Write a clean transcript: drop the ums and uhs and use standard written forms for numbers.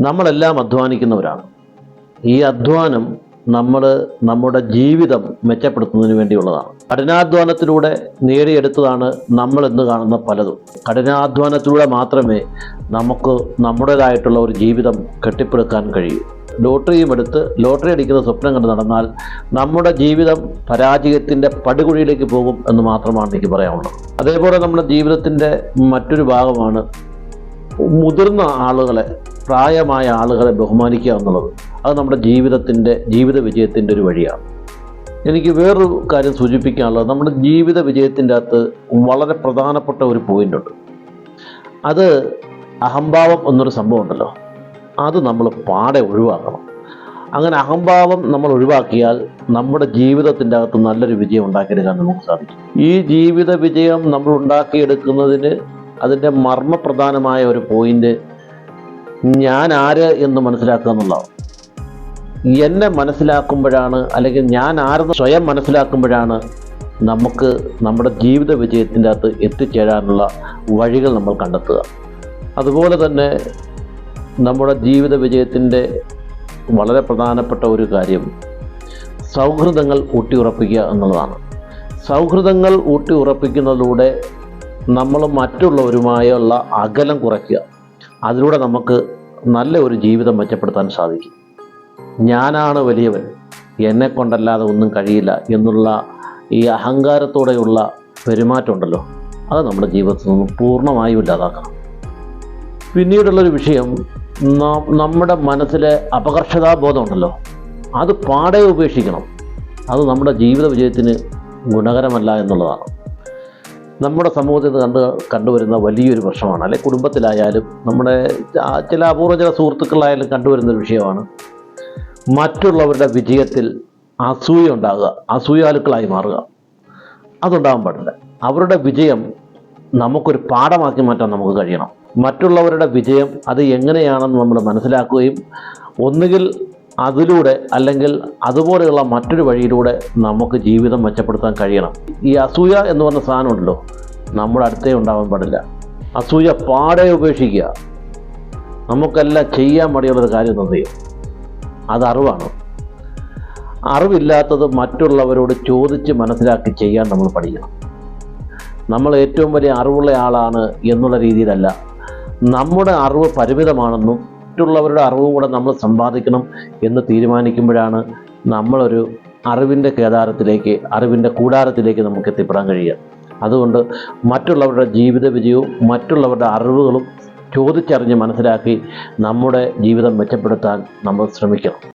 നമ്മളെല്ലാം അധ്വാനിക്കുന്നവരാണ്. ഈ അധ്വാനം നമ്മുടെ ജീവിതം മെച്ചപ്പെടുത്തുന്നതിന് വേണ്ടിയുള്ളതാണ്. കഠിനാധ്വാനത്തിലൂടെ നേടിയെടുത്തതാണ് നമ്മൾ ഇന്ന് കാണുന്ന പലതും. കഠിനാധ്വാനത്തിലൂടെ മാത്രമേ നമുക്ക് നമ്മുടേതായിട്ടുള്ള ഒരു ജീവിതം കെട്ടിപ്പടുക്കാൻ കഴിയൂ. ലോട്ടറിയും എടുത്ത് ലോട്ടറി അടിക്കുന്ന സ്വപ്നം കണ്ട് നടന്നാൽ നമ്മുടെ ജീവിതം പരാജയത്തിൻ്റെ പടുകുഴിയിലേക്ക് പോകും എന്ന് മാത്രമാണ് എനിക്ക് പറയാനുള്ളത്. അതേപോലെ നമ്മുടെ ജീവിതത്തിൻ്റെ മറ്റൊരു ഭാഗമാണ് മുതിർന്ന ആളുകളെ, പ്രായമായ ആളുകളെ ബഹുമാനിക്കുക എന്നുള്ളത്. അത് നമ്മുടെ ജീവിത വിജയത്തിൻ്റെ ഒരു വഴിയാണ്. എനിക്ക് വേറൊരു കാര്യം സൂചിപ്പിക്കാനുള്ളത്, നമ്മുടെ ജീവിത വിജയത്തിൻ്റെ അകത്ത് വളരെ പ്രധാനപ്പെട്ട ഒരു പോയിൻ്റുണ്ട്. അത് അഹംഭാവം എന്നൊരു സംഭവം ഉണ്ടല്ലോ, അത് നമ്മൾ പാടെ ഒഴിവാക്കണം. അങ്ങനെ അഹംഭാവം നമ്മൾ ഒഴിവാക്കിയാൽ നമ്മുടെ ജീവിതത്തിൻ്റെ അകത്ത് നല്ലൊരു വിജയം ഉണ്ടാക്കിയെടുക്കാൻ നമുക്ക് സാധിക്കും. ഈ ജീവിത വിജയം നമ്മൾ ഉണ്ടാക്കിയെടുക്കുന്നതിന് അതിൻ്റെ മർമ്മപ്രധാനമായ ഒരു പോയിൻ്റ് ഞാൻ ആര് എന്ന് മനസ്സിലാക്കുക എന്നുള്ളതാണ്. എന്നെ മനസ്സിലാക്കുമ്പോഴാണ്, അല്ലെങ്കിൽ ഞാൻ ആരെന്ന് സ്വയം മനസ്സിലാക്കുമ്പോഴാണ് നമുക്ക് നമ്മുടെ ജീവിത വിജയത്തിൻ്റെ അകത്ത് എത്തിച്ചേരാനുള്ള വഴികൾ നമ്മൾ കണ്ടെത്തുക. അതുപോലെ തന്നെ നമ്മുടെ ജീവിത വിജയത്തിൻ്റെ വളരെ പ്രധാനപ്പെട്ട ഒരു കാര്യം സൗഹൃദങ്ങൾ ഊട്ടിയുറപ്പിക്കുക എന്നുള്ളതാണ്. സൗഹൃദങ്ങൾ ഊട്ടിയുറപ്പിക്കുന്നതിലൂടെ നമ്മൾ മറ്റുള്ളവരുമായുള്ള അകലം കുറയ്ക്കുക. അതിലൂടെ നമുക്ക് നല്ല ഒരു ജീവിതം മെച്ചപ്പെടുത്താൻ സാധിക്കും. ഞാനാണ് വലിയവൻ, എന്നെ കൊണ്ടല്ലാതെ ഒന്നും കഴിയില്ല എന്നുള്ള ഈ അഹങ്കാരത്തോടെയുള്ള പെരുമാറ്റമുണ്ടല്ലോ, അത് നമ്മുടെ ജീവിതത്തിൽ നിന്ന് പൂർണ്ണമായും ഇല്ലാതാക്കണം. പിന്നീടുള്ളൊരു വിഷയം, നമ്മുടെ മനസ്സിലെ അപകർഷതാബോധമുണ്ടല്ലോ, അത് പാടെ ഉപേക്ഷിക്കണം. അത് നമ്മുടെ ജീവിത വിജയത്തിന് ഗുണകരമല്ല എന്നുള്ളതാണ്. നമ്മുടെ സമൂഹത്തിൽ കണ്ടുവരുന്ന വലിയൊരു പ്രശ്നമാണ്. അല്ലെങ്കിൽ കുടുംബത്തിലായാലും നമ്മുടെ ചില അപൂർവ സുഹൃത്തുക്കളായാലും കണ്ടുവരുന്നൊരു വിഷയമാണ് മറ്റുള്ളവരുടെ വിജയത്തിൽ അസൂയ ഉണ്ടാകുക, അസൂയാലുക്കളായി മാറുക. അതുണ്ടാകാൻ പാടില്ല. അവരുടെ വിജയം നമുക്കൊരു പാഠമാക്കി മാറ്റാൻ നമുക്ക് കഴിയണം. മറ്റുള്ളവരുടെ വിജയം അത് എങ്ങനെയാണെന്ന് നമ്മൾ മനസ്സിലാക്കുകയും ഒന്നുകിൽ അതിലൂടെ അല്ലെങ്കിൽ അതുപോലെയുള്ള മറ്റൊരു വഴിയിലൂടെ നമുക്ക് ജീവിതം മെച്ചപ്പെടുത്താൻ കഴിയണം. ഈ അസൂയ എന്ന് പറഞ്ഞ സാധനമുണ്ടല്ലോ, നമ്മുടെ അടുത്തേ ഉണ്ടാവാൻ പാടില്ല. അസൂയ പാടെ ഉപേക്ഷിക്കുക. നമുക്കെല്ലാം ചെയ്യാൻ മടിയുള്ളൊരു കാര്യം എന്ത് ചെയ്യും? അത് അറിവാണ്. അറിവില്ലാത്തത് മറ്റുള്ളവരോട് ചോദിച്ച് മനസ്സിലാക്കി ചെയ്യാൻ നമ്മൾ പഠിക്കണം. നമ്മൾ ഏറ്റവും വലിയ അറിവുള്ള ആളാണ് എന്നുള്ള രീതിയിലല്ല, നമ്മുടെ അറിവ് പരിമിതമാണെന്നും മറ്റുള്ളവരുടെ അറിവും കൂടെ നമ്മൾ സമ്പാദിക്കണം എന്ന് തീരുമാനിക്കുമ്പോഴാണ് നമ്മളൊരു അറിവിൻ്റെ കേദാരത്തിലേക്ക്, അറിവിൻ്റെ കൂടാരത്തിലേക്ക് നമുക്ക് എത്തിപ്പെടാൻ കഴിയുക. അതുകൊണ്ട് മറ്റുള്ളവരുടെ ജീവിത വിജയവും മറ്റുള്ളവരുടെ അറിവുകളും ചോദിച്ചറിഞ്ഞ് മനസ്സിലാക്കി നമ്മുടെ ജീവിതം മെച്ചപ്പെടുത്താൻ നമ്മൾ ശ്രമിക്കണം.